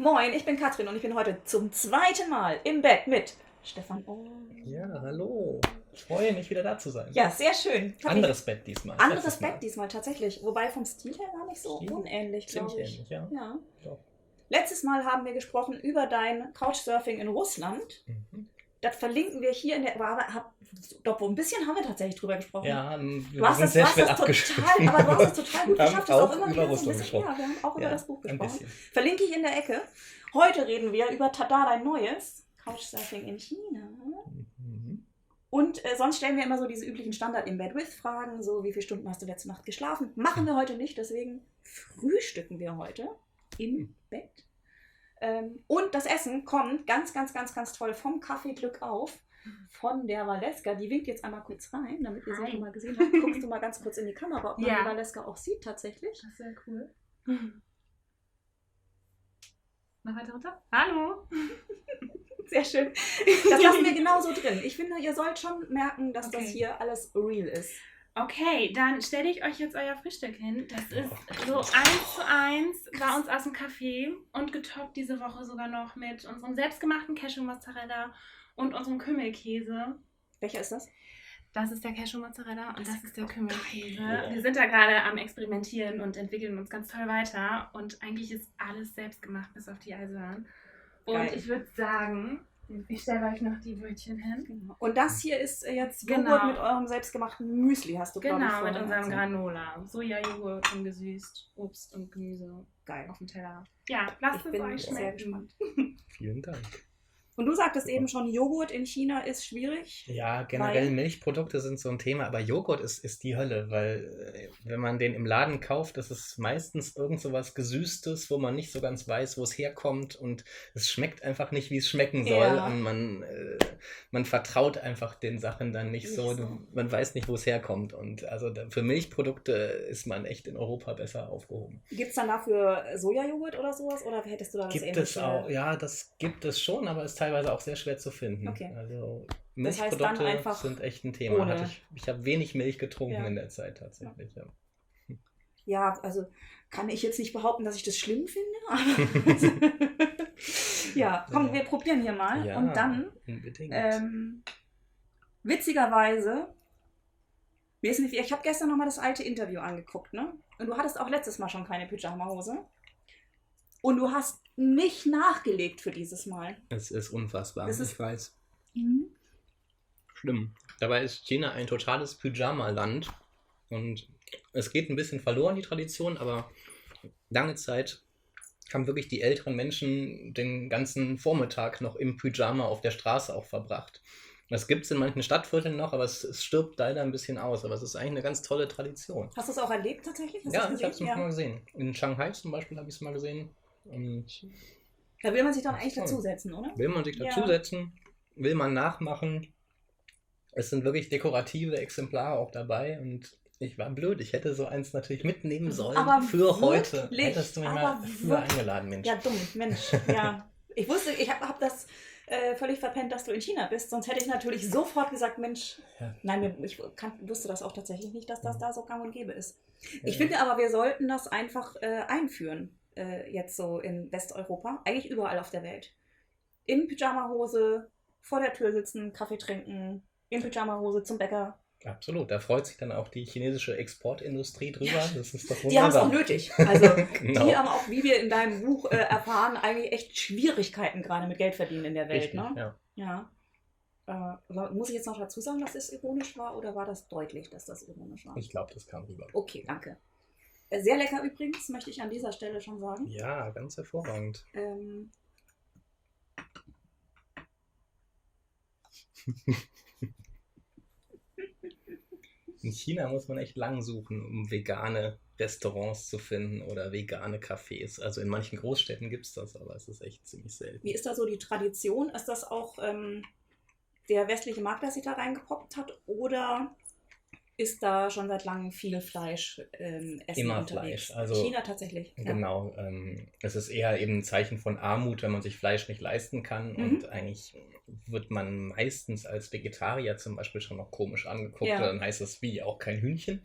Moin, ich bin Katrin und ich bin heute zum zweiten Mal im Bett mit Stefan. Ja, hallo. Ich freue mich, wieder da zu sein. Ja, sehr schön. Anderes Bett diesmal. Anderes Letztes Bett Mal. diesmal tatsächlich. Wobei vom Stil her gar nicht so Stil unähnlich, Ziemlich glaube ich. ähnlich, ja. Ja. Doch. Letztes Mal haben wir gesprochen über dein Couchsurfing in Russland. Mhm. Das verlinken wir hier in der. Doch, ein bisschen haben wir tatsächlich drüber gesprochen. Ja, Du wir hast sind das, sehr du hast schnell das abgeschrieben. total, aber du hast es total gut Wir haben geschafft, das auch auch immer über wieder so ein Russland bisschen. gesprochen. Ja, wir haben auch über Ja, das Buch ein gesprochen. bisschen. Verlinke ich in der Ecke. Heute reden wir über Tada, dein Neues. Couchsurfing in China. Mhm. Und sonst stellen wir immer so diese üblichen Standard-In-Bed-With-Fragen, so wie viele Stunden hast du letzte Nacht geschlafen. Machen wir heute nicht, deswegen frühstücken wir heute im Bett. Und das Essen kommt ganz, ganz, ganz, ganz toll vom Café Glück auf, von der Valeska. Die winkt jetzt einmal kurz rein, damit ihr sie Hi. schon mal gesehen habt. Guckst du mal ganz kurz in die Kamera, ob man Ja. die Valeska auch sieht tatsächlich. Das wäre cool. Noch weiter runter. Hallo. Sehr schön. Das lassen wir genauso drin. Ich finde, ihr sollt schon merken, dass das Okay. hier alles real ist. Okay, dann stelle ich euch jetzt euer Frühstück hin. Das ist so 1:1 bei uns aus dem Café und getoppt diese Woche sogar noch mit unserem selbstgemachten Cashew-Mozzarella und unserem Kümmelkäse. Welcher ist das? Das ist der Cashew-Mozzarella und das ist der Kümmelkäse. Geil. Wir sind da gerade am Experimentieren und entwickeln uns ganz toll weiter. Und eigentlich ist alles selbst gemacht, bis auf die Eisern. Und Geil. ich würde sagen, ich stelle euch noch die Brötchen hin. Genau. Und das hier ist jetzt Joghurt Genau. mit eurem selbstgemachten Müsli, hast du, glaube ich, Genau, mit vorhin unserem erzählt. Granola. Sojajoghurt und gesüßt, Obst und Gemüse Geil. auf dem Teller. Ja, lasst Ich es bin euch sehr schmecken. gespannt. Vielen Dank. Und du sagtest eben schon, Joghurt in China ist schwierig. Ja, generell Weil? Milchprodukte sind so ein Thema, aber Joghurt ist die Hölle, weil wenn man den im Laden kauft, das ist meistens irgend so was Gesüßtes, wo man nicht so ganz weiß, wo es herkommt und es schmeckt einfach nicht, wie es schmecken soll Ja. und man vertraut einfach den Sachen dann nicht Nicht so, so. man weiß nicht, wo es herkommt und also für Milchprodukte ist man echt in Europa besser aufgehoben. Gibt es dann dafür Sojajoghurt oder sowas? Oder hättest du da das Gibt es ähnliche? auch, ja, das gibt es schon, aber ist teilweise auch sehr schwer zu finden. Okay. Also Das heißt dann Milchprodukte einfach sind echt ein Thema. ohne. Ich habe wenig Milch getrunken Ja. in der Zeit tatsächlich. Ja. Ja, also kann ich jetzt nicht behaupten, dass ich das schlimm finde. Aber ja, komm, Ja. wir probieren hier mal. Ja, Und dann, unbedingt. witzigerweise, mir ist nicht, ich habe gestern nochmal das alte Interview angeguckt, ne? Und du hattest auch letztes Mal schon keine Pyjama-Hose. Und du hast nicht nachgelegt für dieses Mal. Es ist unfassbar. Es ist- Ich weiß. Schlimm. Dabei ist China ein totales Pyjama-Land und es geht ein bisschen verloren, die Tradition, aber lange Zeit haben wirklich die älteren Menschen den ganzen Vormittag noch im Pyjama auf der Straße auch verbracht. Das gibt es in manchen Stadtvierteln noch, aber es stirbt leider ein bisschen aus. Aber es ist eigentlich eine ganz tolle Tradition. Hast du es auch erlebt tatsächlich? Hast Ja, du ich habe es gesehen? mal gesehen. In Shanghai zum Beispiel habe ich es mal gesehen. Und Da will man sich dann eigentlich Toll. dazusetzen, oder? will man sich Ja. dazusetzen, will man nachmachen. Es sind wirklich dekorative Exemplare auch dabei und ich war blöd. Ich hätte so eins natürlich mitnehmen sollen Aber für heute. wirklich? Hättest du mich Aber mal früher wirklich? eingeladen, Mensch. Ja, dumm, Mensch. Ja. Ich wusste, ich hab das völlig verpennt, dass du in China bist. Sonst hätte ich natürlich sofort gesagt, Mensch, Ja. nein, ich wusste das auch tatsächlich nicht, dass das da so gang und gäbe ist. Ich Ja. finde aber, wir sollten das einfach einführen, jetzt so in Westeuropa, eigentlich überall auf der Welt. In Pyjamahose, vor der Tür sitzen, Kaffee trinken, in Pyjamahose zum Bäcker. Absolut, da freut sich dann auch die chinesische Exportindustrie drüber. Das ist doch Die haben es auch wunderbar. nötig. Also Genau. die haben auch, wie wir in deinem Buch erfahren, eigentlich echt Schwierigkeiten gerade mit Geld verdienen in der Welt. Richtig, Ne? ja. Ja. Muss ich jetzt noch dazu sagen, dass es ironisch war oder war das deutlich, dass das ironisch war? Ich glaube, das kam rüber. Okay, danke. Sehr lecker übrigens, möchte ich an dieser Stelle schon sagen. Ja, ganz hervorragend. In China muss man echt lang suchen, um vegane Restaurants zu finden oder vegane Cafés. Also in manchen Großstädten gibt es das, aber es ist echt ziemlich selten. Wie ist da so die Tradition? Ist das auch der westliche Markt, der sich da reingepoppt hat? Oder ist da schon seit langem viel Fleisch Essen Immer unterwegs? Fleisch, also- China tatsächlich. Ja. Genau, es ist eher eben ein Zeichen von Armut, wenn man sich Fleisch nicht leisten kann. Mhm. Und eigentlich wird man meistens als Vegetarier zum Beispiel schon noch komisch angeguckt. Ja. Dann heißt das wie auch kein Hühnchen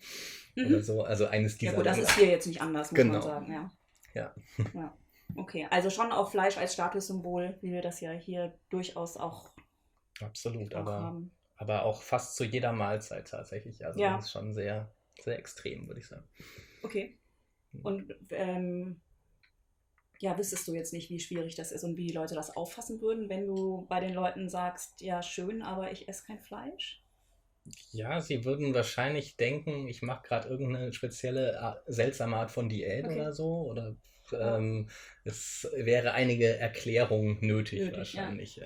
Mhm. oder so. Also eines Ja dieser gut, das Länder. ist hier jetzt nicht anders, muss Genau. man sagen. Ja. Ja. Ja. Okay, also schon auch Fleisch als Statussymbol, wie wir das ja hier durchaus auch Absolut, auch haben. aber auch fast zu jeder Mahlzeit tatsächlich. Also Ja. das ist schon sehr, sehr extrem, würde ich sagen. Okay. Und wüsstest du jetzt nicht, wie schwierig das ist und wie die Leute das auffassen würden, wenn du bei den Leuten sagst, ja schön, aber ich esse kein Fleisch? Ja, sie würden wahrscheinlich denken, ich mache gerade irgendeine spezielle, seltsame Art von Diät Okay. oder so. Oder Ja. es wäre einige Erklärung nötig Nötig, wahrscheinlich.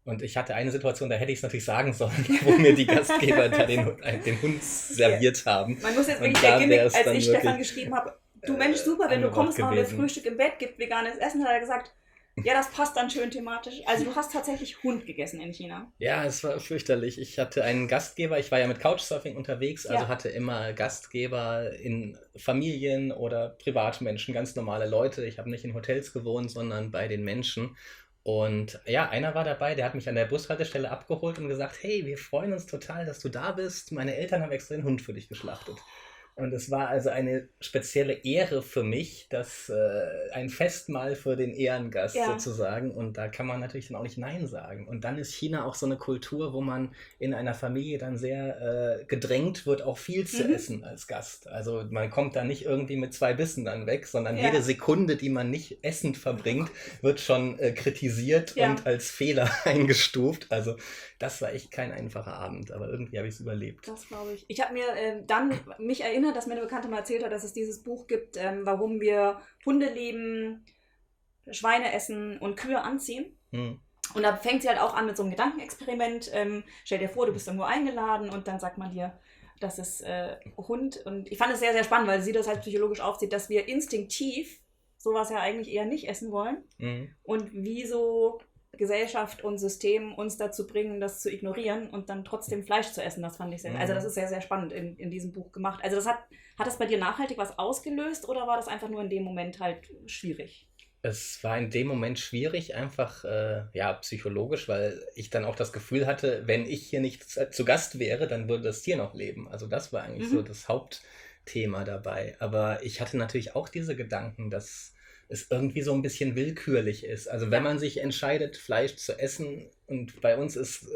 Und ich hatte eine Situation, da hätte ich es natürlich sagen sollen, wo mir die Gastgeber da den Hund serviert haben. Man muss jetzt Und wirklich da der Gimmick, wär's als dann ich Stefan wirklich, geschrieben habe, du Mensch, super, wenn du angebracht kommst, machen wir gewesen. Frühstück im Bett, gibt veganes Essen, hat er gesagt, ja, das passt dann schön thematisch. Also du hast tatsächlich Hund gegessen in China. Ja, es war fürchterlich. Ich hatte einen Gastgeber, ich war ja mit Couchsurfing unterwegs, also Ja. hatte immer Gastgeber in Familien oder Privatmenschen, ganz normale Leute. Ich habe nicht in Hotels gewohnt, sondern bei den Menschen. Und ja, einer war dabei, der hat mich an der Bushaltestelle abgeholt und gesagt, hey, wir freuen uns total, dass du da bist. Meine Eltern haben extra den Hund für dich geschlachtet. Und es war also eine spezielle Ehre für mich, dass ein Festmahl für den Ehrengast Ja. sozusagen. Und da kann man natürlich dann auch nicht Nein sagen. Und dann ist China auch so eine Kultur, wo man in einer Familie dann sehr gedrängt wird, auch viel zu essen als Gast. Also man kommt da nicht irgendwie mit 2 Bissen dann weg, sondern Ja. jede Sekunde, die man nicht essend verbringt, wird schon kritisiert Ja. und als Fehler eingestuft. Also das war echt kein einfacher Abend, aber irgendwie habe ich es überlebt. Das glaube ich. Ich habe mir dann mich erinnert, dass mir eine Bekannte mal erzählt hat, dass es dieses Buch gibt, warum wir Hunde lieben, Schweine essen und Kühe anziehen. Hm. Und da fängt sie halt auch an mit so einem Gedankenexperiment. Stell dir vor, du bist irgendwo eingeladen und dann sagt man dir, das ist Hund. Und ich fand es sehr, sehr spannend, weil sie das halt psychologisch aufzieht, dass wir instinktiv sowas ja eigentlich eher nicht essen wollen. Mhm. Und wieso Gesellschaft und System uns dazu bringen, das zu ignorieren und dann trotzdem Fleisch zu essen. Das fand ich sehr, also das ist sehr, sehr spannend in diesem Buch gemacht. Also hat das bei dir nachhaltig was ausgelöst oder war das einfach nur in dem Moment halt schwierig? Es war in dem Moment schwierig, einfach psychologisch, weil ich dann auch das Gefühl hatte, wenn ich hier nicht zu Gast wäre, dann würde das Tier noch leben. Also das war eigentlich so das Hauptthema dabei. Aber ich hatte natürlich auch diese Gedanken, dass es irgendwie so ein bisschen willkürlich ist. Also wenn man sich entscheidet, Fleisch zu essen, und bei uns ist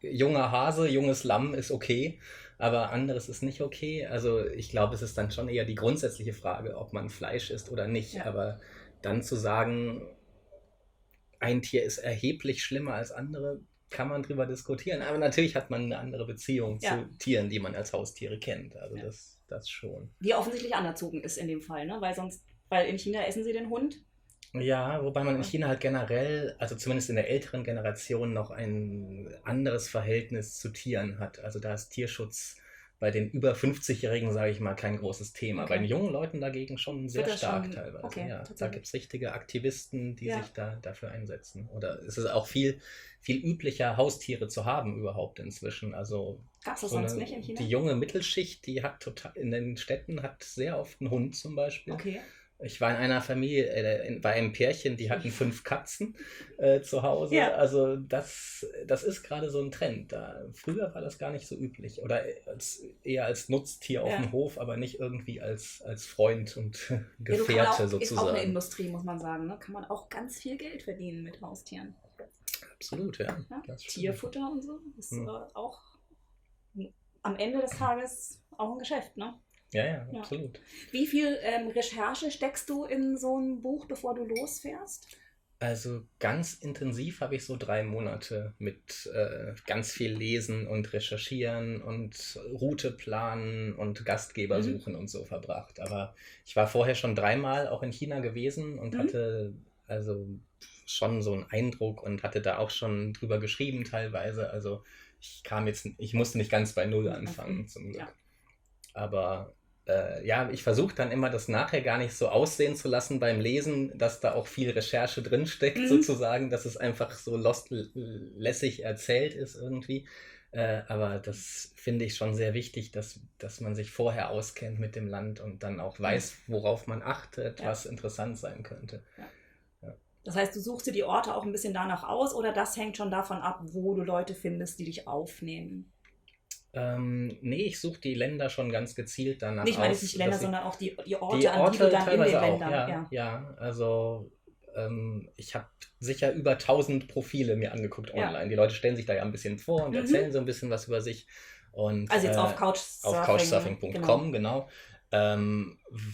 junger Hase, junges Lamm ist okay, aber anderes ist nicht okay. Also ich glaube, es ist dann schon eher die grundsätzliche Frage, ob man Fleisch isst oder nicht. Ja. Aber dann zu sagen, ein Tier ist erheblich schlimmer als andere, kann man drüber diskutieren. Aber natürlich hat man eine andere Beziehung zu Tieren, die man als Haustiere kennt. Also das schon. Die offensichtlich anerzogen ist in dem Fall, ne? Weil in China essen sie den Hund. Ja, wobei man in China halt generell, also zumindest in der älteren Generation, noch ein anderes Verhältnis zu Tieren hat. Also da ist Tierschutz bei den über 50-Jährigen, sage ich mal, kein großes Thema. Okay. Bei den jungen Leuten dagegen schon sehr Wird das stark schon- teilweise. okay, Ja, da tatsächlich. gibt es richtige Aktivisten, die Ja. sich dafür einsetzen. Oder es ist auch viel, viel üblicher, Haustiere zu haben überhaupt inzwischen. Also Gab es das so sonst nicht in China? die junge Mittelschicht, die hat total, in den Städten hat sehr oft einen Hund zum Beispiel. Okay. Ich war in einer Familie, bei einem Pärchen, die hatten 5 Katzen zu Hause. Ja. Also das ist gerade so ein Trend. Früher war das gar nicht so üblich. Oder eher als Nutztier auf dem Hof, aber nicht irgendwie als Freund und Gefährte Ist auch eine sozusagen. Industrie, muss man sagen. Ne? Kann man auch ganz viel Geld verdienen mit Haustieren. Absolut, ja. Ja? Das stimmt. Tierfutter und so ist auch am Ende des Tages auch ein Geschäft, ne? Ja, absolut. Wie viel Recherche steckst du in so ein Buch, bevor du losfährst? Also ganz intensiv habe ich so 3 Monate mit ganz viel Lesen und Recherchieren und Route planen und Gastgeber suchen und so verbracht. Aber ich war vorher schon 3-mal auch in China gewesen und hatte also schon so einen Eindruck und hatte da auch schon drüber geschrieben teilweise. Also ich musste nicht ganz bei Null anfangen zum Glück. Ja. Aber ich versuche dann immer, das nachher gar nicht so aussehen zu lassen beim Lesen, dass da auch viel Recherche drinsteckt, sozusagen, dass es einfach so lässig erzählt ist irgendwie. Aber das finde ich schon sehr wichtig, dass man sich vorher auskennt mit dem Land und dann auch weiß, worauf man achtet, was interessant sein könnte. Ja. Das heißt, du suchst dir die Orte auch ein bisschen danach aus oder das hängt schon davon ab, wo du Leute findest, die dich aufnehmen? Nee, ich suche die Länder schon ganz gezielt danach Nicht meine aus, nicht Länder, dass ich- sondern auch die die Orte, an die Orte du dann in den teilweise auch, Ländern. ja. Also ich habe sicher über 1000 Profile mir angeguckt Ja. online. Die Leute stellen sich da ja ein bisschen vor und Mhm. erzählen so ein bisschen was über sich. Und, Also jetzt auf couchsurfing.com, genau.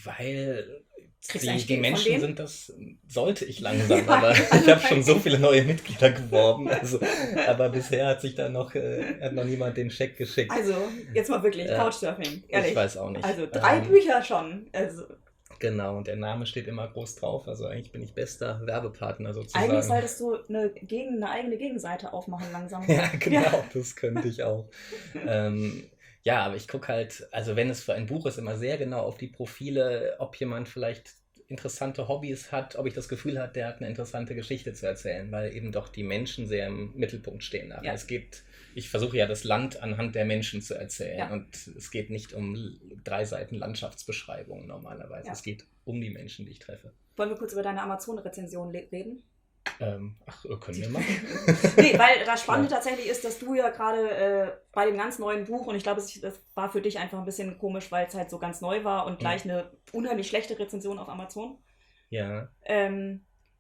Weil Kriegst du eigentlich die Geld von Menschen denen? sind das, sollte ich langsam, Ja, aber also ich habe schon so viele neue Mitglieder geworben. Also, aber bisher hat sich da hat noch niemand den Scheck geschickt. Also, jetzt mal wirklich, Ja. Couchsurfing, ehrlich. Ich weiß auch nicht. Also 3 Bücher schon. Also, Genau, und der Name steht immer groß drauf. Also eigentlich bin ich bester Werbepartner sozusagen. eigentlich solltest du eine eigene Gegenseite aufmachen langsam. Ja, genau, das könnte ich auch. Ja, aber ich gucke halt, also wenn es für ein Buch ist, immer sehr genau auf die Profile, ob jemand vielleicht interessante Hobbys hat, ob ich das Gefühl habe, der hat eine interessante Geschichte zu erzählen, weil eben doch die Menschen sehr im Mittelpunkt stehen. Aber Ja. ich versuche ja das Land anhand der Menschen zu erzählen Ja. und es geht nicht um 3 Seiten Landschaftsbeschreibung normalerweise. Ja. Es geht um die Menschen, die ich treffe. Wollen wir kurz über deine Amazon-Rezension reden? Können wir machen. Nee, weil das Spannende tatsächlich ist, dass du ja gerade bei dem ganz neuen Buch, und ich glaube, das war für dich einfach ein bisschen komisch, weil es halt so ganz neu war und gleich eine unheimlich schlechte Rezension auf Amazon. Ja,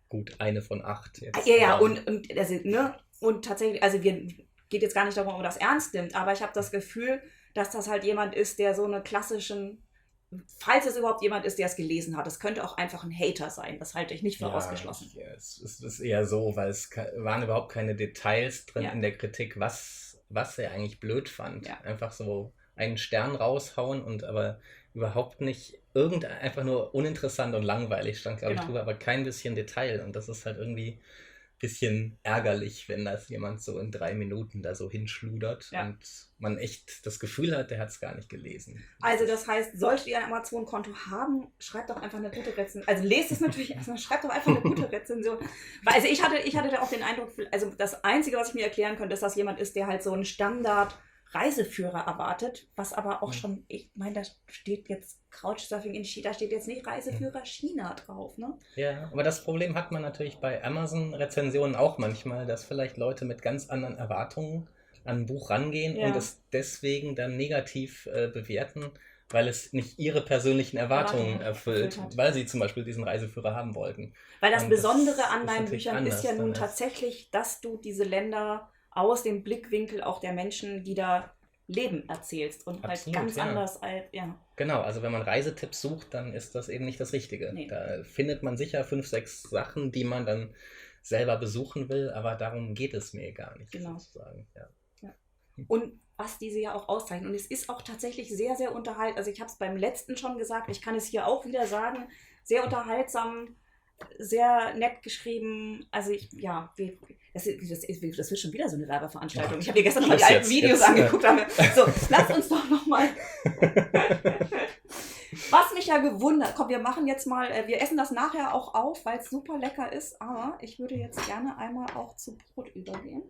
gut, eine von 8 jetzt. Ja, und tatsächlich, also geht jetzt gar nicht darum, ob man das ernst nimmt, aber ich habe das Gefühl, dass das halt jemand ist, der so eine klassischen, falls es überhaupt jemand ist, der es gelesen hat, es könnte auch einfach ein Hater sein, das halte ich nicht für ausgeschlossen. Ja, es ist eher so, weil es waren überhaupt keine Details drin Ja. in der Kritik, was er eigentlich blöd fand. Ja. Einfach so einen Stern raushauen und aber überhaupt nicht einfach nur uninteressant und langweilig stand, glaube ich, Genau. drüber, aber kein bisschen Detail. Und das ist halt irgendwie ein bisschen ärgerlich, wenn das jemand so in 3 Minuten da so hinschludert Ja. und man echt das Gefühl hat, der hat es gar nicht gelesen. Also das heißt, solltet ihr ein Amazon-Konto haben, schreibt doch einfach eine gute Rezension. Also lest es natürlich erstmal, schreibt doch einfach eine gute Rezension. Weil, also ich hatte da auch den Eindruck, also das Einzige, was ich mir erklären könnte, ist, dass jemand ist, der halt so einen Standard-Reiseführer erwartet, was aber auch schon, ich meine, da steht jetzt Couchsurfing in China, da steht jetzt nicht Reiseführer China drauf, ne? Ja, aber das Problem hat man natürlich bei Amazon-Rezensionen auch manchmal, dass vielleicht Leute mit ganz anderen Erwartungen an ein Buch rangehen Ja. und es deswegen dann negativ bewerten, weil es nicht ihre persönlichen Erwartungen erfüllt, hat. weil sie zum Beispiel diesen Reiseführer haben wollten. Weil das Und Besondere das an ist deinen natürlich Büchern ist anders ja nun dann als- tatsächlich, dass du diese Länder aus dem Blickwinkel auch der Menschen, die da leben, erzählst und Absolut, halt ganz ja. anders als, ja. Genau, also wenn man Reisetipps sucht, dann ist das eben nicht das Richtige. Nee. Da findet man sicher 5, 6 Sachen, die man dann selber besuchen will, aber darum geht es mir gar nicht, Genau. sozusagen. Ja. Und was diese ja auch auszeichnen. Und es ist auch tatsächlich sehr, sehr unterhaltsam. Also ich habe es beim letzten schon gesagt, ich kann es hier auch wieder sagen, sehr unterhaltsam, sehr nett geschrieben. Also das wird schon wieder so eine Werbeveranstaltung. Ja. Ich habe dir gestern noch mal die Schluss alten jetzt. Videos Jetzt, angeguckt. So, lass uns doch noch mal. Was mich ja gewundert, komm, wir machen jetzt mal, wir essen das nachher auch auf, weil es super lecker ist, aber ich würde jetzt gerne einmal auch zu Brot übergehen.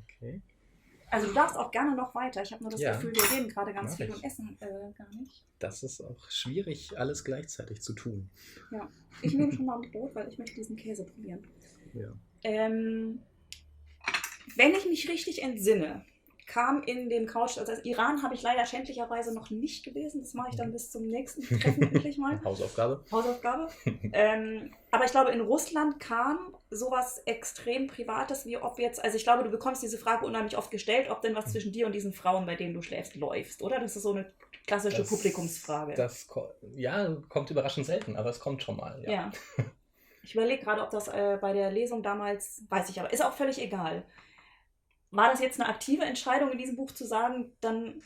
Okay. Also du darfst auch gerne noch weiter. Ich habe nur das Ja. Gefühl, wir reden gerade ganz Mach viel ich. und essen gar nicht. Das ist auch schwierig, alles gleichzeitig zu tun. Ja. Ich nehme schon mal ein Brot, weil ich möchte diesen Käse probieren. Ja. Wenn ich mich richtig entsinne, kam in dem Couch, also Iran habe ich leider schändlicherweise noch nicht gelesen. Das mache ich dann bis zum nächsten Treffen endlich mal. Hausaufgabe. Hausaufgabe. Aber ich glaube, in Russland kam sowas extrem Privates, wie ob jetzt, also ich glaube, du bekommst diese Frage unheimlich oft gestellt, ob denn was zwischen dir und diesen Frauen, bei denen du schläfst, läuft, oder? Das ist so eine klassische Publikumsfrage. Kommt überraschend selten, aber es kommt schon mal. Ja. Ja. Ich überlege gerade, ob das bei der Lesung damals, weiß ich aber, ist auch völlig egal. War das jetzt eine aktive Entscheidung in diesem Buch zu sagen, dann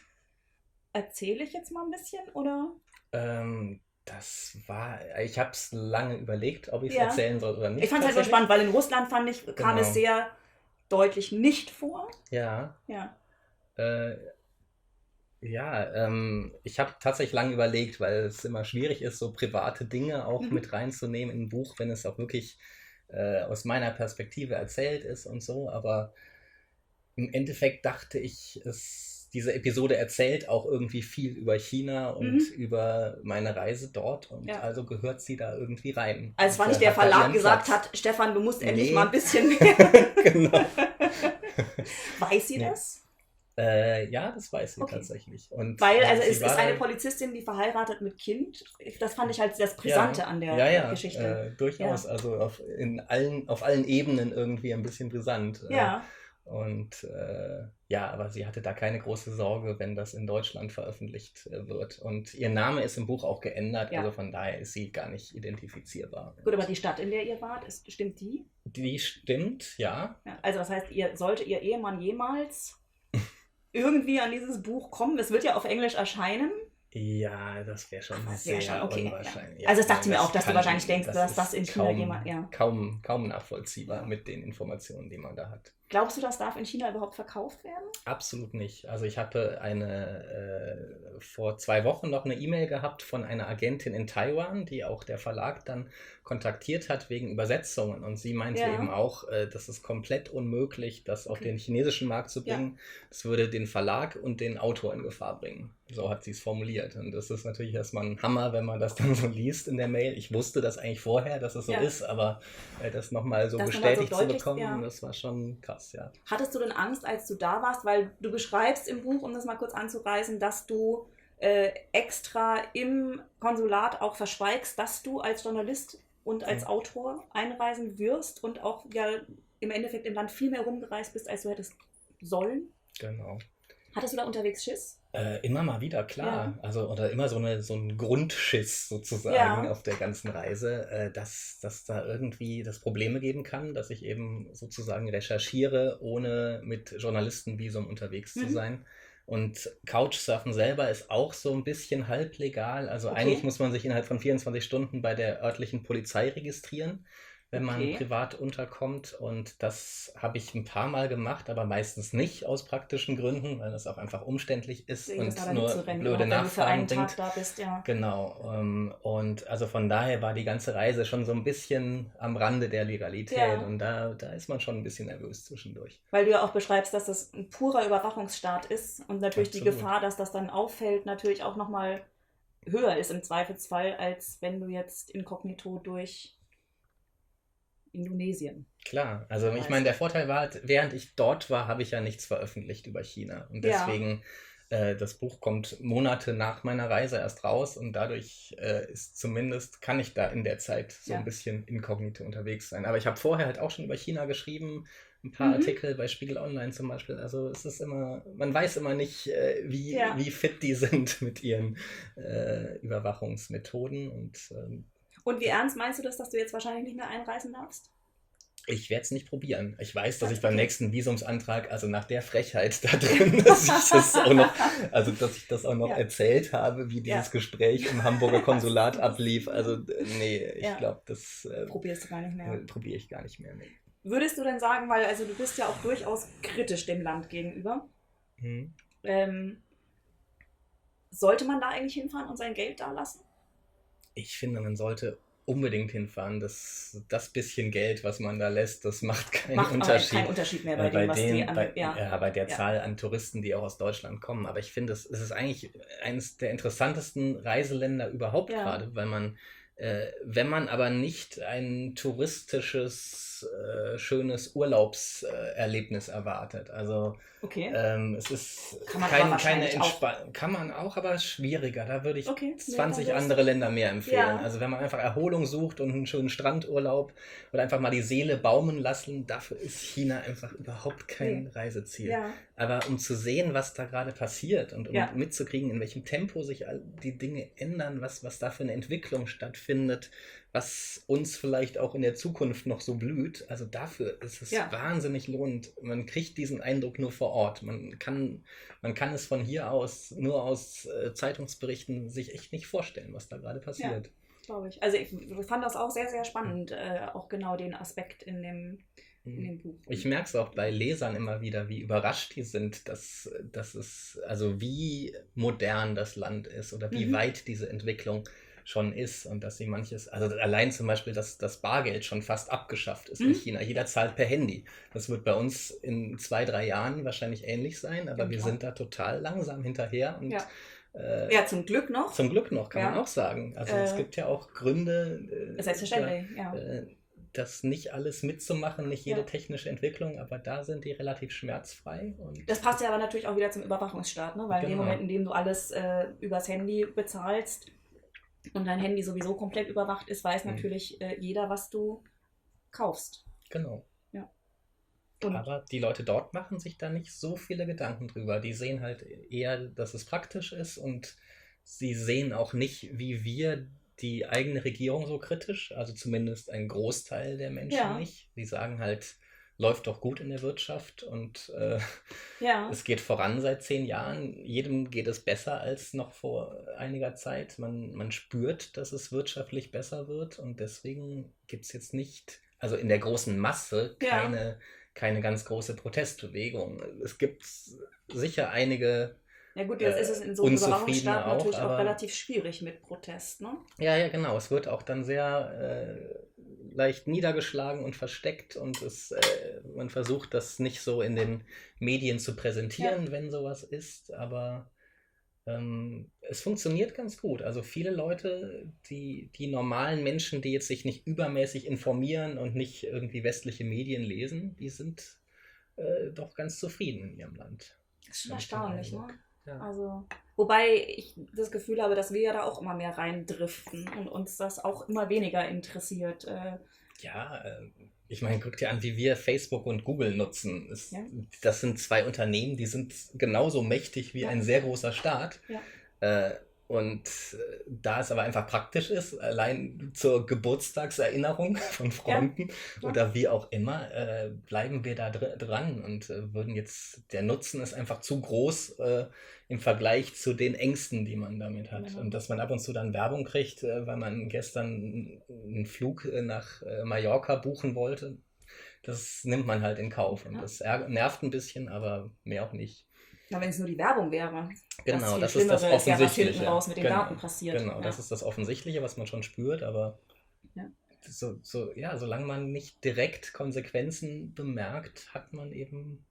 erzähle ich jetzt mal ein bisschen, oder? Ich habe es lange überlegt, ob ich es Ja. erzählen soll oder nicht. Ich fand es halt so tatsächlich. spannend, weil in Russland, fand ich, kam Genau. es sehr deutlich nicht vor. Ja. Ja. Ich habe tatsächlich lange überlegt, weil es immer schwierig ist, so private Dinge auch Mhm. mit reinzunehmen in ein Buch, wenn es auch wirklich aus meiner Perspektive erzählt ist und so. Aber im Endeffekt dachte ich, diese Episode erzählt auch irgendwie viel über China und über meine Reise dort und Ja. also gehört sie da irgendwie rein. Also es war Und, nicht der hat da Verlag ihren gesagt Platz. hat, Stefan, du musst endlich Nee. mal ein bisschen mehr. Genau. Weiß sie Nee. das? Ja, das weiß sie Okay. tatsächlich. Und Weil, also sie es ist war eine Polizistin, die verheiratet mit Kind. Das fand ich halt das Brisante an der ja, Geschichte. durchaus. Also auf allen Ebenen irgendwie ein bisschen brisant. Ja, Und ja, aber sie hatte da keine große Sorge, wenn das in Deutschland veröffentlicht wird. Und ihr Name ist im Buch auch geändert, Ja. also von daher ist sie gar nicht identifizierbar. gut, aber die Stadt, in der ihr wart, stimmt die? Die stimmt, ja. Ja, also das heißt, sollte ihr Ehemann jemals irgendwie an dieses Buch kommen? Es wird ja auf Englisch erscheinen. Ja, das wäre schon Das sehr wäre schon okay. unwahrscheinlich. Ja. Also das dachte ich mir auch, dass du kann- wahrscheinlich denkst, dass das ist in China jemand... Ja. kaum nachvollziehbar Ja. mit den Informationen, die man da hat. Glaubst du, das darf in China überhaupt verkauft werden? Absolut nicht. Also ich hatte vor 2 Wochen noch eine E-Mail gehabt von einer Agentin in Taiwan, die auch der Verlag dann kontaktiert hat wegen Übersetzungen. Und sie meinte Ja. eben auch, das ist komplett unmöglich, das auf Okay. den chinesischen Markt zu Ja. bringen. Das würde den Verlag und den Autor in Gefahr bringen. So hat sie es formuliert. Und das ist natürlich erstmal ein Hammer, wenn man das dann so liest in der Mail. Ich wusste das eigentlich vorher, dass es so Ja. ist, aber das nochmal so Das nochmal so bestätigt zu deutlich, bekommen, ja. das war schon krass, ja. Hattest du denn Angst, als du da warst? Weil du beschreibst im Buch, um das mal kurz anzureißen, dass du extra im Konsulat auch verschweigst, dass du als Journalist und als Autor einreisen wirst und auch ja im Endeffekt im Land viel mehr rumgereist bist, als du hättest sollen. Genau. Hattest du da unterwegs Schiss? Immer mal wieder, klar. Ja. Also, oder immer so ein Grundschiss sozusagen Ja. auf der ganzen Reise, dass da irgendwie das Probleme geben kann, dass ich eben sozusagen recherchiere, ohne mit Journalistenvisum unterwegs zu Mhm. sein. Und Couchsurfen selber ist auch so ein bisschen halblegal. Also Okay. eigentlich muss man sich innerhalb von 24 Stunden bei der örtlichen Polizei registrieren, wenn man Okay. privat unterkommt. Und das habe ich ein paar Mal gemacht, aber meistens nicht aus praktischen Gründen, weil das auch einfach umständlich ist Deswegen ist und da nur hinzurennen, blöde wenn du für einen Nachfragen Tag bringt. da bist, ja. Genau. Und also von daher war die ganze Reise schon so ein bisschen am Rande der Legalität. Ja. Und da ist man schon ein bisschen nervös zwischendurch. Weil du ja auch beschreibst, dass das ein purer Überwachungsstaat ist und natürlich die Absolut. Gefahr, dass das dann auffällt, natürlich auch nochmal höher ist im Zweifelsfall, als wenn du jetzt inkognito durch Indonesien. Klar, also ich Weißt meine, du. der Vorteil war, während ich dort war, habe ich ja nichts veröffentlicht über China. Und Ja. deswegen, das Buch kommt Monate nach meiner Reise erst raus und dadurch kann ich da in der Zeit so Ja. ein bisschen inkognito unterwegs sein. Aber ich habe vorher halt auch schon über China geschrieben, ein paar Mhm. Artikel bei Spiegel Online zum Beispiel. Also es ist immer, man weiß immer nicht, Ja. wie fit die sind mit ihren Überwachungsmethoden und Und wie ernst meinst du das, dass du jetzt wahrscheinlich nicht mehr einreisen darfst? ich werde es nicht probieren. Ich weiß, dass ich Okay. beim nächsten Visumsantrag, also nach der Frechheit da drin, dass ich das auch noch Ja. erzählt habe, wie dieses Ja. Gespräch im Hamburger Konsulat ablief. Also nee, ich Ja. glaube, das Probierst du gar nicht mehr. probiere ich gar nicht mehr. Nee. Würdest du denn sagen, weil also du bist ja auch durchaus kritisch dem Land gegenüber, Hm. sollte man da eigentlich hinfahren und sein Geld da lassen? Ich finde, man sollte unbedingt hinfahren. Das bisschen Geld, was man da lässt, das macht keinen Macht aber Unterschied. keinen Unterschied mehr bei dem, was die bei der Ja. Zahl an Touristen, die auch aus Deutschland kommen. Aber ich finde, es ist eigentlich eines der interessantesten Reiseländer überhaupt Ja. gerade, weil man, wenn man aber nicht ein touristisches, schönes Urlaubserlebnis erwartet. Also Okay. es ist Kann man aber keine wahrscheinlich auch. Entspannung. Kann man auch, aber schwieriger. Da würde ich Okay, 20 nee, dann andere Länder mehr empfehlen. Ja. Also wenn man einfach Erholung sucht und einen schönen Strandurlaub oder einfach mal die Seele baumeln lassen, dafür ist China einfach überhaupt kein Nee. Reiseziel. Ja. Aber um zu sehen, was da gerade passiert und um Ja. mitzukriegen, in welchem Tempo sich all die Dinge ändern, was da für eine Entwicklung stattfindet, was uns vielleicht auch in der Zukunft noch so blüht, also dafür ist es Ja. wahnsinnig lohnend. Man kriegt diesen Eindruck nur vor Ort. Man kann es von hier aus, nur aus Zeitungsberichten, sich echt nicht vorstellen, was da gerade passiert. Glaube ich. Also ich fand das auch sehr, sehr spannend, auch genau den Aspekt in dem Buch. Ich merke es auch bei Lesern immer wieder, wie überrascht die sind, dass es, also wie modern das Land ist oder wie Mhm. weit diese Entwicklung schon ist und dass sie manches, also allein zum Beispiel, dass das Bargeld schon fast abgeschafft ist in Mhm. China. Jeder zahlt per Handy. Das wird bei uns in 2-3 Jahren wahrscheinlich ähnlich sein, aber Ja, wir klar. sind da total langsam hinterher und Ja. Ja, zum Glück noch. zum Glück noch, kann Ja. man auch sagen. Also es gibt ja auch Gründe, Selbstverständlich, ja. das nicht alles mitzumachen, nicht jede Ja. technische Entwicklung, aber da sind die relativ schmerzfrei. Und Das passt ja aber natürlich auch wieder zum Überwachungsstaat, ne? Weil in dem Genau. Moment, in dem du alles übers Handy bezahlst und dein Handy sowieso komplett überwacht ist, weiß natürlich jeder, was du kaufst. genau. Und Aber die Leute dort machen sich da nicht so viele Gedanken drüber. Die sehen halt eher, dass es praktisch ist und sie sehen auch nicht, wie wir, die eigene Regierung so kritisch. Also zumindest ein Großteil der Menschen Ja. nicht. Die sagen halt, läuft doch gut in der Wirtschaft und ja, es geht voran seit 10 Jahren. Jedem geht es besser als noch vor einiger Zeit. Man spürt, dass es wirtschaftlich besser wird und deswegen gibt es jetzt nicht, also in der großen Masse, Ja. keine ganz große Protestbewegung. Es gibt sicher einige, ja gut, jetzt ist es in so einem Unzufriedene Überwachungsstaat auch, natürlich auch aber- relativ schwierig mit Protest, ne? ja, genau, es wird auch dann sehr leicht niedergeschlagen und versteckt und man versucht das nicht so in den Medien zu präsentieren, wenn sowas ist, aber es funktioniert ganz gut. Also viele Leute, die normalen Menschen, die jetzt sich nicht übermäßig informieren und nicht irgendwie westliche Medien lesen, die sind doch ganz zufrieden in ihrem Land. Das ist schon Hab ich den erstaunlich, ne? Eindruck. Ja. Also, wobei ich das Gefühl habe, dass wir ja da auch immer mehr reindriften und uns das auch immer weniger interessiert. Ja, ich meine, guck dir an, wie wir Facebook und Google nutzen. Ja. Das sind 2 Unternehmen, die sind genauso mächtig wie Ja. ein sehr großer Staat. Ja. Und da es aber einfach praktisch ist, allein zur Geburtstagserinnerung von Freunden Ja. oder wie auch immer, bleiben wir da dran und würden jetzt, der Nutzen ist einfach zu groß im Vergleich zu den Ängsten, die man damit hat. Genau. Und dass man ab und zu dann Werbung kriegt, weil man gestern einen Flug nach Mallorca buchen wollte, das nimmt man halt in Kauf. Und Ja. das nervt ein bisschen, aber mehr auch nicht. Ja, wenn es nur die Werbung wäre. Genau, viel das ist das Schlimmere ist ja, was Offensichtliche. hinten raus mit den Genau, Daten passiert. Genau, Ja. das ist das Offensichtliche, was man schon spürt, aber Ja. solange man nicht direkt Konsequenzen bemerkt, hat man eben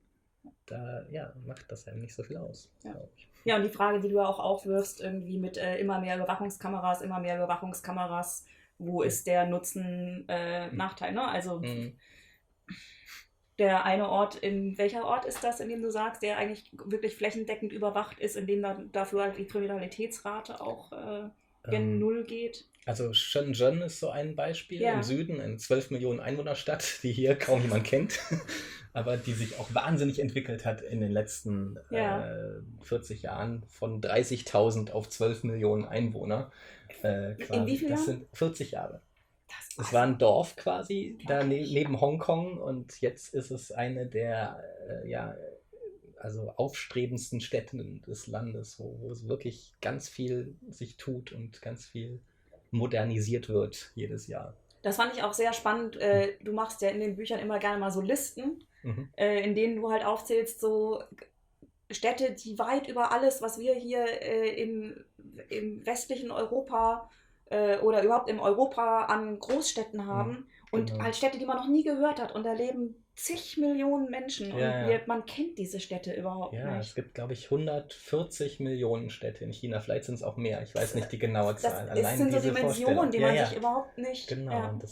da, macht das einem nicht so viel aus. Ja. glaub ich. Ja, und die Frage, die du ja auch aufwirfst, irgendwie mit immer mehr Überwachungskameras, wo ist der Nutzen, Nachteil, ne? Also Mhm. der eine Ort, welcher Ort ist das, in dem du sagst, der eigentlich wirklich flächendeckend überwacht ist, in dem dann dafür halt die Kriminalitätsrate auch gen Null geht? Also Shenzhen ist so ein Beispiel Ja. im Süden, eine 12 Millionen Einwohnerstadt, die hier kaum jemand kennt, aber die sich auch wahnsinnig entwickelt hat in den letzten Ja. 40 Jahren von 30.000 auf 12 Millionen Einwohner. In wie vielen das Jahren? sind 40 Jahre. Das Es war ein Dorf quasi da Unglaublich. neben Hongkong und jetzt ist es eine der also aufstrebendsten Städten des Landes, wo es wirklich ganz viel sich tut und ganz viel modernisiert wird jedes Jahr. Das fand ich auch sehr spannend. Du machst ja in den Büchern immer gerne mal so Listen, Mhm. in denen du halt aufzählst, so Städte, die weit über alles, was wir hier im westlichen Europa oder überhaupt im Europa an Großstädten haben. Und genau. halt Städte, die man noch nie gehört hat. Und da leben zig Millionen Menschen. Und Ja. man kennt diese Städte überhaupt Ja, es nicht. gibt, glaube ich, 140 Millionen Städte in China. Vielleicht sind es auch mehr. Ich weiß nicht die genaue Zahl. Das sind so diese Dimensionen, Vorstellung. die man sich überhaupt nicht... Genau, Ja. und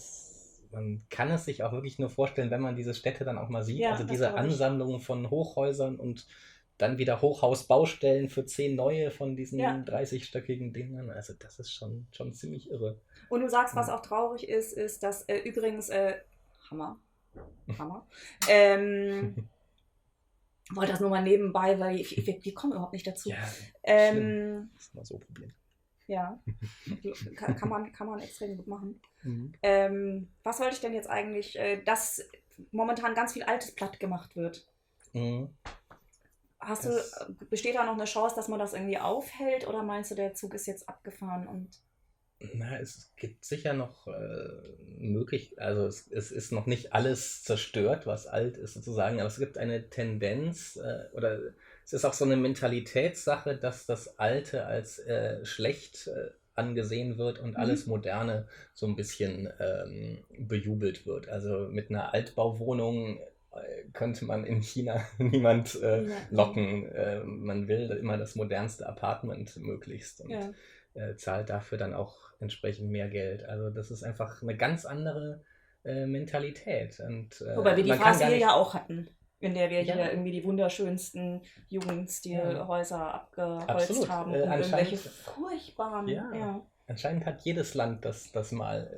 man kann es sich auch wirklich nur vorstellen, wenn man diese Städte dann auch mal sieht. Ja, Also das diese glaub ich. Ansammlung von Hochhäusern und dann wieder Hochhausbaustellen für 10 neue von diesen Ja. 30-stöckigen Dingern. Also das ist schon ziemlich irre. Und du sagst, was auch traurig ist, dass übrigens, Hammer. Wollte das nur mal nebenbei, weil wir kommen überhaupt nicht dazu. Ja, Ähm, das ist mal so ein Problem. ja, kann man extrem gut machen. Mhm. Was wollte ich denn jetzt eigentlich, dass momentan ganz viel Altes platt gemacht wird? Mhm. Besteht da noch eine Chance, dass man das irgendwie aufhält, oder meinst du, der Zug ist jetzt abgefahren und... Na, es gibt sicher noch also es ist noch nicht alles zerstört, was alt ist sozusagen, aber es gibt eine Tendenz oder es ist auch so eine Mentalitätssache, dass das Alte als schlecht angesehen wird und alles Moderne so ein bisschen bejubelt wird. Also mit einer Altbauwohnung könnte man in China niemand locken. Man will immer das modernste Apartment möglichst und zahlt dafür dann auch entsprechend mehr Geld. Also das ist einfach eine ganz andere Mentalität. Und, Wobei wir die man kann Phase gar hier nicht- ja auch hatten, in der wir Ja. hier irgendwie die wunderschönsten Jugendstilhäuser abgeholzt Absolut. haben und Anscheinend- irgendwelche furchtbaren. Ja. Anscheinend hat jedes Land das mal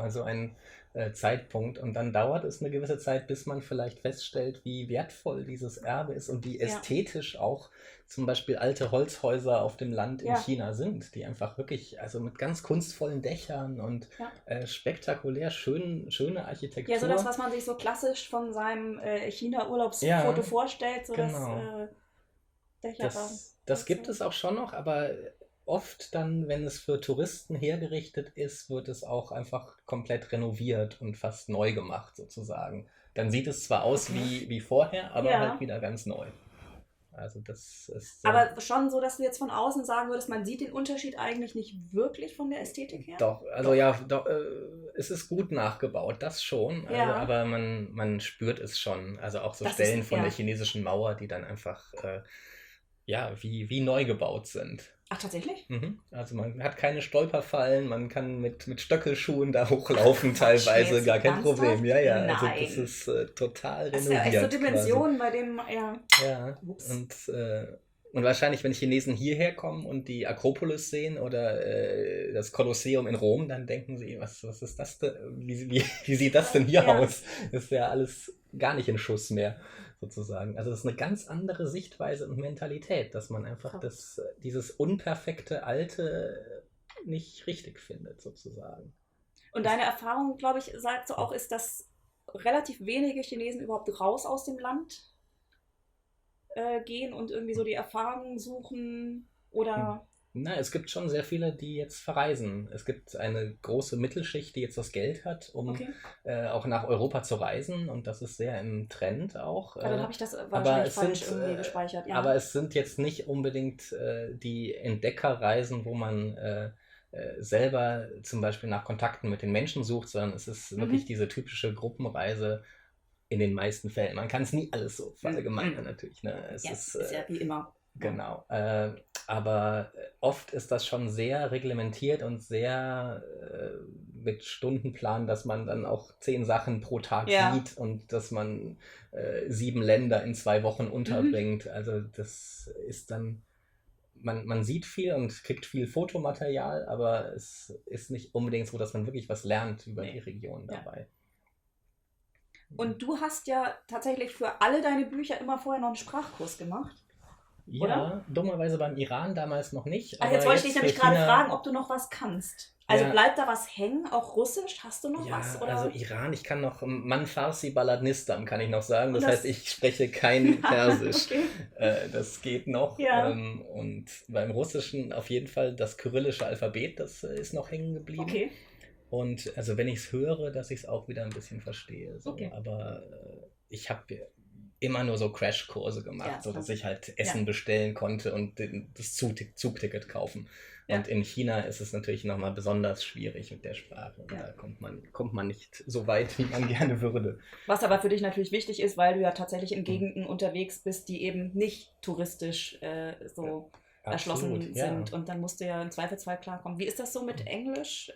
so einen Zeitpunkt und dann dauert es eine gewisse Zeit, bis man vielleicht feststellt, wie wertvoll dieses Erbe ist und wie ästhetisch auch zum Beispiel alte Holzhäuser auf dem Land in China sind, die einfach wirklich, also mit ganz kunstvollen Dächern und spektakulär schöne Architektur. Ja, so das, was man sich so klassisch von seinem China-Urlaubsfoto vorstellt, so genau. das Dächer. Das gibt es auch schon noch, aber oft dann, wenn es für Touristen hergerichtet ist, wird es auch einfach komplett renoviert und fast neu gemacht sozusagen. Dann sieht es zwar aus wie vorher, aber halt wieder ganz neu. Also das ist... aber schon so, dass du jetzt von außen sagen würdest, man sieht den Unterschied eigentlich nicht wirklich von der Ästhetik her? Doch, also es ist gut nachgebaut, das schon, also, aber man spürt es schon. Also auch so das Stellen von der chinesischen Mauer, die dann einfach wie neu gebaut sind. Ach, tatsächlich? Also man hat keine Stolperfallen, man kann mit Stöckelschuhen da hochlaufen teilweise, gar kein Problem. Ja, also das ist total renoviert. Das ist ja echt so Dimensionen, bei denen, Ja, und wahrscheinlich, wenn Chinesen hierher kommen und die Akropolis sehen oder das Kolosseum in Rom, dann denken sie, was ist das denn? Wie sieht das denn hier aus? Ist ja alles gar nicht in Schuss mehr, sozusagen. Also das ist eine ganz andere Sichtweise und Mentalität, dass man einfach dieses unperfekte Alte nicht richtig findet, sozusagen. Und deine Erfahrung, glaube ich, sagt so auch, ist, dass relativ wenige Chinesen überhaupt raus aus dem Land gehen und irgendwie so die Erfahrungen suchen oder... Na, es gibt schon sehr viele, die jetzt verreisen. Es gibt eine große Mittelschicht, die jetzt das Geld hat, um auch nach Europa zu reisen und das ist sehr im Trend auch. Ja, dann habe ich das wahrscheinlich falsch irgendwie gespeichert. Ja. Aber es sind jetzt nicht unbedingt die Entdeckerreisen, wo man selber zum Beispiel nach Kontakten mit den Menschen sucht, sondern es ist wirklich diese typische Gruppenreise in den meisten Fällen. Man kann es nie alles so verallgemeinern natürlich. Ne? Es ist ja wie immer. Genau, aber oft ist das schon sehr reglementiert und sehr mit Stundenplan, dass man dann auch 10 Sachen pro Tag sieht und dass man 7 Länder in 2 Wochen unterbringt. Also das ist dann, man sieht viel und kriegt viel Fotomaterial, aber es ist nicht unbedingt so, dass man wirklich was lernt über die Region dabei. Und du hast ja tatsächlich für alle deine Bücher immer vorher noch einen Sprachkurs gemacht. Ja, oder? Dummerweise beim Iran damals noch nicht. Aber jetzt wollte ich dich nämlich gerade fragen, ob du noch was kannst. Also bleibt da was hängen, auch Russisch? Hast du noch was? Oder? Also Iran, ich kann noch Man Farsi Baladnistam, kann ich noch sagen. Das heißt, ich spreche kein Persisch. Das geht noch. Und beim Russischen auf jeden Fall das kyrillische Alphabet, das ist noch hängen geblieben. Okay. Und also wenn ich es höre, dass ich es auch wieder ein bisschen verstehe. So. Aber ich habe immer nur so Crashkurse gemacht, so dass ich halt Essen bestellen konnte und das Zugticket kaufen. Und in China ist es natürlich nochmal besonders schwierig mit der Sprache. Und da kommt man nicht so weit, wie man gerne würde. Was aber für dich natürlich wichtig ist, weil du ja tatsächlich in Gegenden unterwegs bist, die eben nicht touristisch erschlossen sind. Und dann musst du ja im Zweifelsfall klarkommen. Wie ist das so mit Englisch?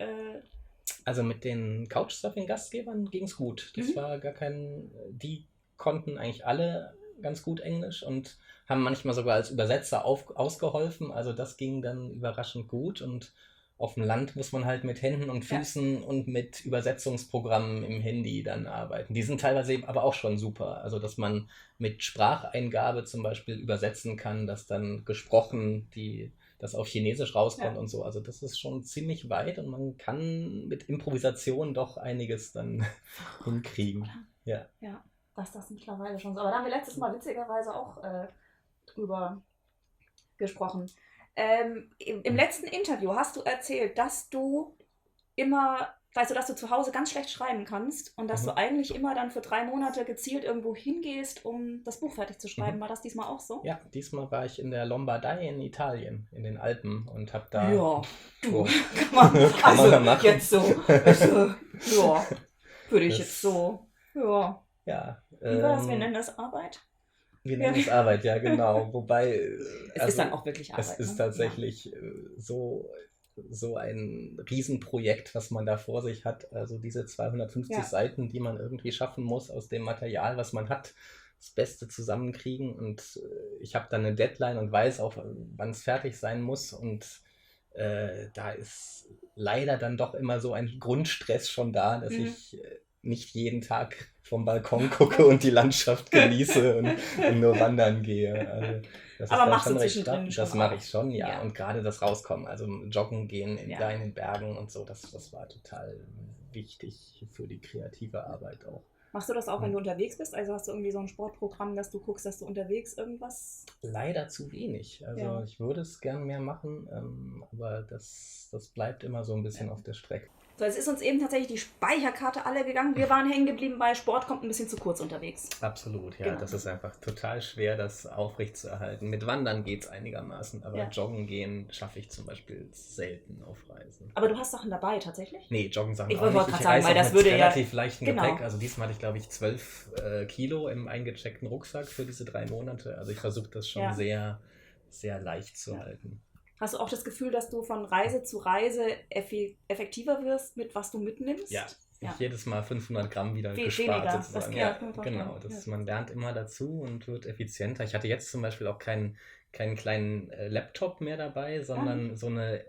Also mit den Couchsurfing-Gastgebern ging es gut. Das war gar kein... Die konnten eigentlich alle ganz gut Englisch und haben manchmal sogar als Übersetzer ausgeholfen. Also das ging dann überraschend gut. Und auf dem Land muss man halt mit Händen und Füßen und mit Übersetzungsprogrammen im Handy dann arbeiten. Die sind teilweise eben aber auch schon super. Also dass man mit Spracheingabe zum Beispiel übersetzen kann, dass dann gesprochen das auf Chinesisch rauskommt und so. Also das ist schon ziemlich weit und man kann mit Improvisation doch einiges dann hinkriegen. Ja. Was das mittlerweile schon so. Aber da haben wir letztes Mal witzigerweise auch drüber gesprochen. Im letzten Interview hast du erzählt, dass du immer, weißt du, dass du zu Hause ganz schlecht schreiben kannst und dass du eigentlich immer dann für 3 Monate gezielt irgendwo hingehst, um das Buch fertig zu schreiben. War das diesmal auch so? Ja, diesmal war ich in der Lombardei in Italien, in den Alpen und habe da... Ja, kann man machen. Jetzt so. Würde ich jetzt so. Ja. Wie war das? Wir nennen das Arbeit? Wir nennen es Arbeit, ja genau. Wobei... Es ist dann auch wirklich Arbeit. Es ist tatsächlich so so ein Riesenprojekt, was man da vor sich hat. Also diese 250 Ja. Seiten, die man irgendwie schaffen muss aus dem Material, was man hat, das Beste zusammenkriegen. Und ich habe dann eine Deadline und weiß auch, wann es fertig sein muss. Und da ist leider dann doch immer so ein Grundstress schon da, dass ich nicht jeden Tag vom Balkon gucke und die Landschaft genieße und nur wandern gehe. Also das Aber ist dann machst schon du recht zwischendrin stark. schon Das mache auch. ich schon, ja. Ja. Und gerade das Rauskommen, also joggen gehen Ja. da in den Bergen und so, das war total wichtig für die kreative Arbeit auch. Machst du das auch, wenn du unterwegs bist? Also hast du irgendwie so ein Sportprogramm, dass du guckst, dass du unterwegs irgendwas... Leider zu wenig. Also Ja. ich würde es gern mehr machen, aber das bleibt immer so ein bisschen auf der Strecke. So, es ist uns eben tatsächlich die Speicherkarte alle gegangen. Wir waren hängen geblieben bei Sport, kommt ein bisschen zu kurz unterwegs. Absolut, ja. Genau. Das ist einfach total schwer, das aufrechtzuerhalten. Mit Wandern geht es einigermaßen, aber Ja. Joggen gehen schaffe ich zum Beispiel selten auf Reisen. Aber du hast Sachen dabei, tatsächlich? Nee, Joggensachen Ich auch wollte nicht. gerade Ich sagen, reise weil auch das mit würde ja- relativ leichten Genau. Gepäck. Also diesmal hatte ich, glaube ich, 12 Kilo im eingecheckten Rucksack für diese 3 Monate. Also ich versuche das schon Ja. sehr, sehr leicht zu Ja. halten. Hast du auch das Gefühl, dass du von Reise zu Reise effektiver wirst, mit was du mitnimmst? Ja, Ja. ich jedes Mal 500 Gramm wieder Viel gespart weniger, sozusagen. das- Ja, kann ich mir genau. vorstellen. Man lernt immer dazu und wird effizienter. Ich hatte jetzt zum Beispiel auch keinen kleinen Laptop mehr dabei, sondern so eine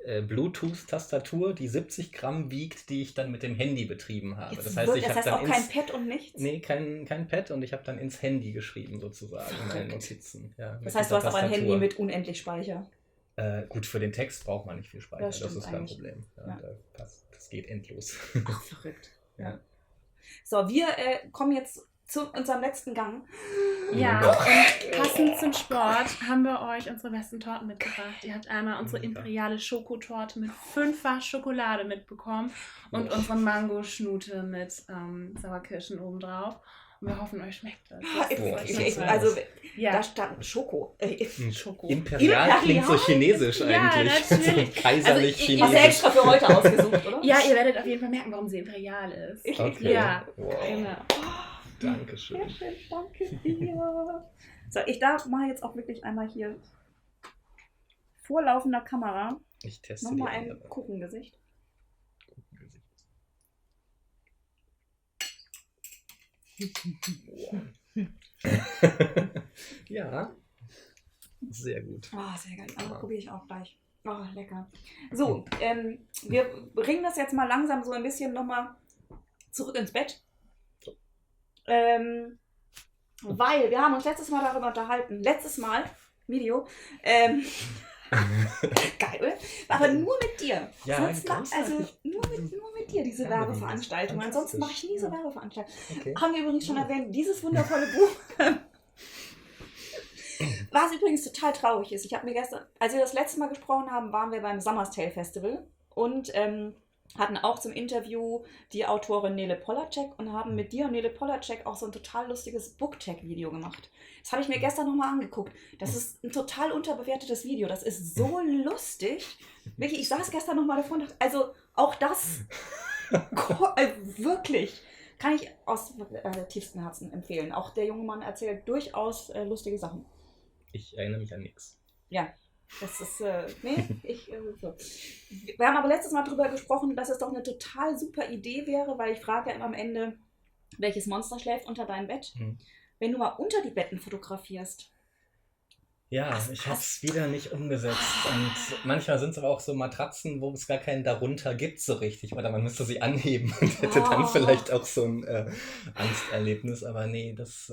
Bluetooth-Tastatur, die 70 Gramm wiegt, die ich dann mit dem Handy betrieben habe. Jetzt Das heißt, wird- ich das habe heißt dann auch kein Pad und nichts? Nee, kein Pad und ich habe dann ins Handy geschrieben sozusagen, meine Verrückt. Notizen. Ja, mit Das heißt, du dieser hast auch ein Tastatur. Handy mit unendlich Speicher. Gut, für den Text braucht man nicht viel Speicher, Das das, stimmt ist kein eigentlich. Problem. Ja, Ja. das geht endlos. Ach, verrückt. Ja. So, wir kommen jetzt zu unserem letzten Gang. Ja, Gott. und passend zum Sport haben wir euch unsere besten Torten mitgebracht. Ihr habt einmal unsere Mega. imperiale Schokotorte mit 5-fach Schokolade mitbekommen und unsere Mango-Schnute mit Sauerkirschen obendrauf. Und wir hoffen, euch schmeckt das. Ah, Das Boah, ist ich- euch ich- was. Also, ja. da stand Schoko. Schoko. Imperial klingt so chinesisch Ja, eigentlich. natürlich. So kaiserlich Also, ich- Hast du chinesisch. extra für heute ausgesucht, oder? Ja, ihr werdet auf jeden Fall merken, warum sie imperial ist. Okay. Ja, Wow. genau. Dankeschön. Sehr schön, danke dir. So, ich darf mal jetzt auch wirklich einmal hier vor laufender Kamera Ich teste nochmal die ein andere. Kuchengesicht. Ja, sehr gut. Oh, sehr geil. Aber probiere ich auch gleich. Oh, lecker. So, wir bringen das jetzt mal langsam so ein bisschen nochmal zurück ins Bett. Weil wir haben uns letztes Mal darüber unterhalten. Letztes Mal, Video. Geil, oder? Aber nur mit dir. Ja, Sonst großartig. also nur mit dir diese Ja, Werbeveranstaltungen. Ansonsten mache ich nie so fantastisch. Werbeveranstaltungen. Okay. Haben wir übrigens schon erwähnt, dieses wundervolle Buch. Was übrigens total traurig ist. Ich habe mir gestern, als wir das letzte Mal gesprochen haben, waren wir beim Summer's Tale Festival und hatten auch zum Interview die Autorin Nele Polacek und haben mit dir und Nele Polacek auch so ein total lustiges Booktag-Video gemacht. Das habe ich mir gestern nochmal angeguckt. Das ist ein total unterbewertetes Video. Das ist so lustig. Wirklich, ich saß gestern nochmal davor und dachte, also auch das wirklich kann ich aus tiefstem Herzen empfehlen. Auch der junge Mann erzählt durchaus lustige Sachen. Ich erinnere mich an nichts. Ja, das ist, so. Wir haben aber letztes Mal darüber gesprochen, dass es doch eine total super Idee wäre, weil ich frage ja immer am Ende, welches Monster schläft unter deinem Bett? Hm. Wenn du mal unter die Betten fotografierst. Ja, Was- ich habe es wieder nicht umgesetzt. Und manchmal sind es aber auch so Matratzen, wo es gar keinen darunter gibt so richtig. Oder man müsste sie anheben und hätte dann Oh. vielleicht auch so ein Angsterlebnis. Aber nee, das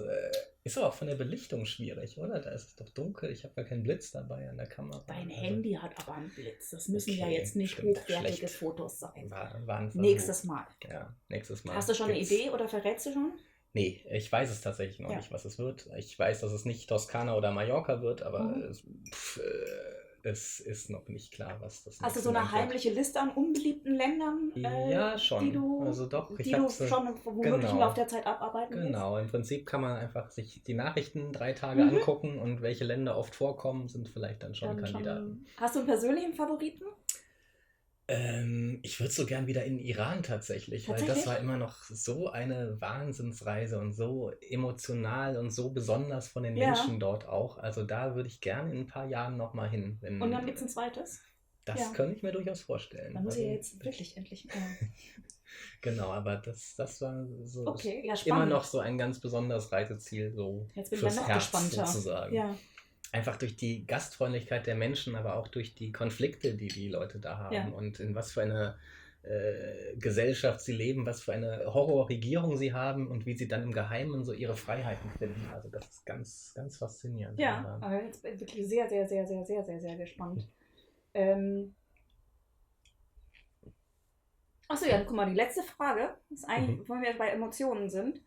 ist aber auch von der Belichtung schwierig, oder? Da ist es doch dunkel. Ich habe gar keinen Blitz dabei an der Kamera. Dein Also, Handy hat aber einen Blitz. Das müssen ja Okay, jetzt nicht stimmt, hochwertige schlecht. Fotos sein. war ein Versuch. Nächstes Mal. Ja, nächstes Mal. Hast du schon eine gibt's- Idee oder verrätst du schon? Nee, ich weiß es tatsächlich noch Ja. nicht, was es wird. Ich weiß, dass es nicht Toskana oder Mallorca wird, aber Mhm. es ist noch nicht klar, was das Hast du nächste so eine Land wird. heimliche Liste an unbeliebten Ländern, Ja, schon. die du, Also doch, ich die du hab's, schon womöglich im genau. Laufe der Zeit abarbeiten willst? Genau, im Prinzip kann man einfach sich die Nachrichten 3 Tage Mhm. angucken und welche Länder oft vorkommen, sind vielleicht dann schon Kandidaten. Hast du einen persönlichen Favoriten? Ich würde so gern wieder in den Iran tatsächlich, weil das Tatsächlich? war immer noch so eine Wahnsinnsreise und so emotional und so besonders von den Ja. Menschen dort auch. Also da würde ich gerne in ein paar Jahren nochmal hin. Und dann gibt es ein zweites? Das Ja. könnte ich mir durchaus vorstellen. Da muss ich Also, ja jetzt wirklich endlich. genau, aber das war so Okay, ja, immer spannend. noch so ein ganz besonderes Reiseziel, so Jetzt bin ich fürs dann noch Herz gespannter. sozusagen. Ja, Einfach durch die Gastfreundlichkeit der Menschen, aber auch durch die Konflikte, die die Leute da haben Ja. und in was für eine Gesellschaft sie leben, was für eine Horrorregierung sie haben und wie sie dann im Geheimen so ihre Freiheiten finden. Also das ist ganz, ganz faszinierend. ja, aber jetzt bin ich wirklich sehr, sehr, sehr, sehr, sehr, sehr, sehr gespannt. Achso, ja, guck mal, die letzte Frage ist eigentlich, wo wir bei Emotionen sind.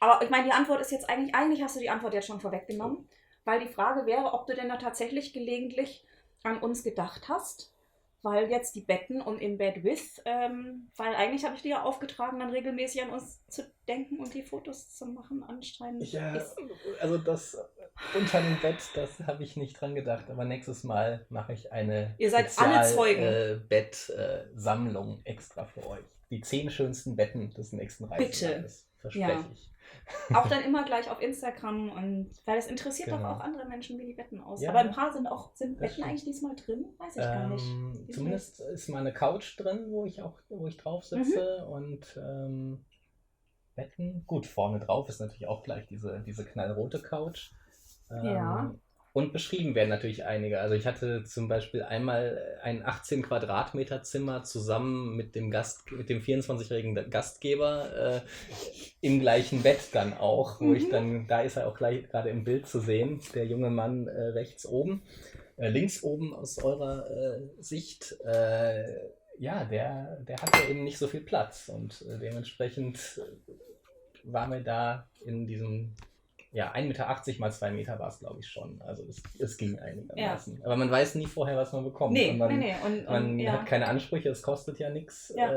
Aber ich meine, die Antwort ist jetzt eigentlich hast du die Antwort jetzt schon vorweggenommen, weil die Frage wäre, ob du denn da tatsächlich gelegentlich an uns gedacht hast, weil jetzt die Betten und in Bed With, weil eigentlich habe ich dir ja aufgetragen, dann regelmäßig an uns zu denken und die Fotos zu machen, anscheinend. Ja, ist- also das unter dem Bett, das habe ich nicht dran gedacht, aber nächstes Mal mache ich eine Ihr seid alle Bett-Sammlung extra für euch. Die 10 schönsten Betten des nächsten Reiselandes, verspreche Ja. ich. Auch dann immer gleich auf Instagram und weil das interessiert doch Genau. auch andere Menschen, wie die Betten aussehen. Ja, Aber ein paar sind das Betten stimmt. eigentlich diesmal drin? Weiß ich gar nicht. Zumindest ist mal eine Couch drin, wo ich drauf sitze und Betten. Gut, vorne drauf ist natürlich auch gleich diese knallrote Couch. Ja. Und beschrieben werden natürlich einige. Also ich hatte zum Beispiel einmal ein 18 Quadratmeter Zimmer zusammen mit dem 24-jährigen Gastgeber im gleichen Bett dann auch, wo ich dann, da ist er auch gleich gerade im Bild zu sehen, der junge Mann rechts oben, links oben aus eurer Sicht. Ja, der hatte eben nicht so viel Platz und dementsprechend waren wir da in diesem 1,80 Meter mal 2 Meter war es, glaube ich, schon. Also es ging einigermaßen. Ja. Aber man weiß nie vorher, was man bekommt. Nee, und man, nee. Man ja. hat keine Ansprüche, es kostet ja nichts. Ja.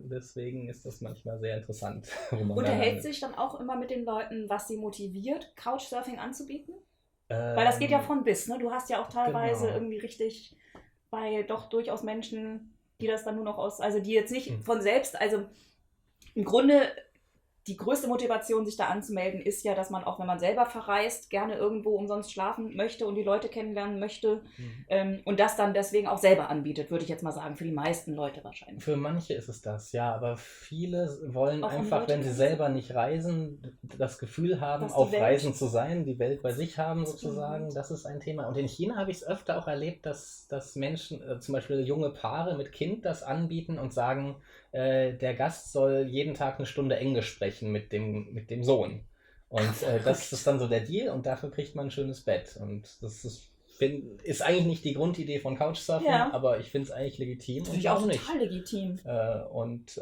Deswegen ist das manchmal sehr interessant. Unterhält sich dann auch immer mit den Leuten, was sie motiviert, Couchsurfing anzubieten? Weil das geht ja von bis, ne? Du hast ja auch teilweise irgendwie richtig, weil doch durchaus Menschen, die das dann nur noch also die jetzt nicht von selbst, also im Grunde die größte Motivation, sich da anzumelden, ist ja, dass man auch, wenn man selber verreist, gerne irgendwo umsonst schlafen möchte und die Leute kennenlernen möchte und das dann deswegen auch selber anbietet, würde ich jetzt mal sagen, für die meisten Leute wahrscheinlich. Für manche ist es das, ja, aber viele wollen Auch einfach, wenn sie selber nicht reisen, das Gefühl haben, auf Reisen zu sein, die Welt bei sich haben sozusagen, das ist ein Thema. Und in China habe ich es öfter auch erlebt, dass Menschen, zum Beispiel junge Paare mit Kind, das anbieten und sagen, der Gast soll jeden Tag 1 Stunde Englisch sprechen mit dem Sohn. Und das ist dann so der Deal und dafür kriegt man ein schönes Bett. Und das ist eigentlich nicht die Grundidee von Couchsurfing, aber ich finde es eigentlich legitim. Das ist auch total legitim. Und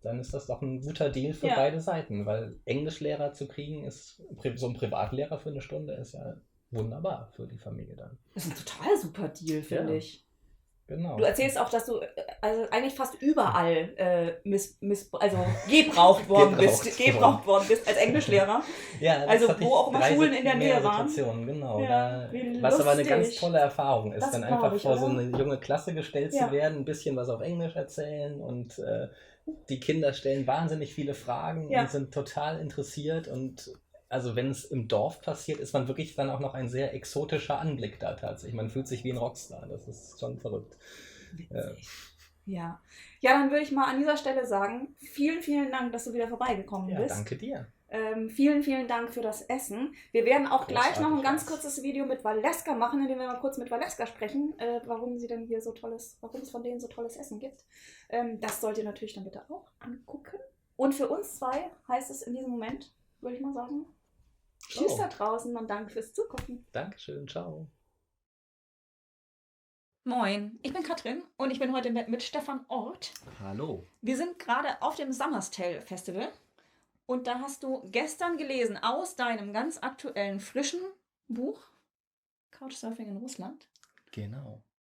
dann ist das doch ein guter Deal für beide Seiten, weil Englischlehrer zu kriegen, so ein Privatlehrer für 1 Stunde ist ja wunderbar für die Familie dann. Das ist ein total super Deal, finde ich. Genau. Du erzählst auch, dass du also eigentlich fast überall gebraucht worden bist als Englischlehrer. Ja, also wo auch immer Schulen in der Nähe waren. Genau. Ja, was aber eine ganz tolle Erfahrung ist, das dann einfach vor so oder? eine junge Klasse gestellt zu werden, ein bisschen was auf Englisch erzählen und die Kinder stellen wahnsinnig viele Fragen und sind total interessiert und also wenn es im Dorf passiert, ist man wirklich dann auch noch ein sehr exotischer Anblick da tatsächlich. Man fühlt sich wie ein Rockstar. Das ist schon verrückt. Ja, dann würde ich mal an dieser Stelle sagen, vielen, vielen Dank, dass du wieder vorbeigekommen bist. Ja, danke dir. Vielen, vielen Dank für das Essen. Wir werden auch gleich noch ein ganz kurzes Video mit Valeska machen, in dem wir mal kurz mit Valeska sprechen, warum es von denen so tolles Essen gibt. Das sollt ihr natürlich dann bitte auch angucken. Und für uns zwei heißt es in diesem Moment, würde ich mal sagen, tschüss da draußen und danke fürs Zugucken. Dankeschön, ciao. Moin, ich bin Katrin und ich bin heute mit Stefan Ort. Hallo. Wir sind gerade auf dem Summer's Tale Festival und da hast du gestern gelesen aus deinem ganz aktuellen, frischen Buch Couchsurfing in Russland. Genau.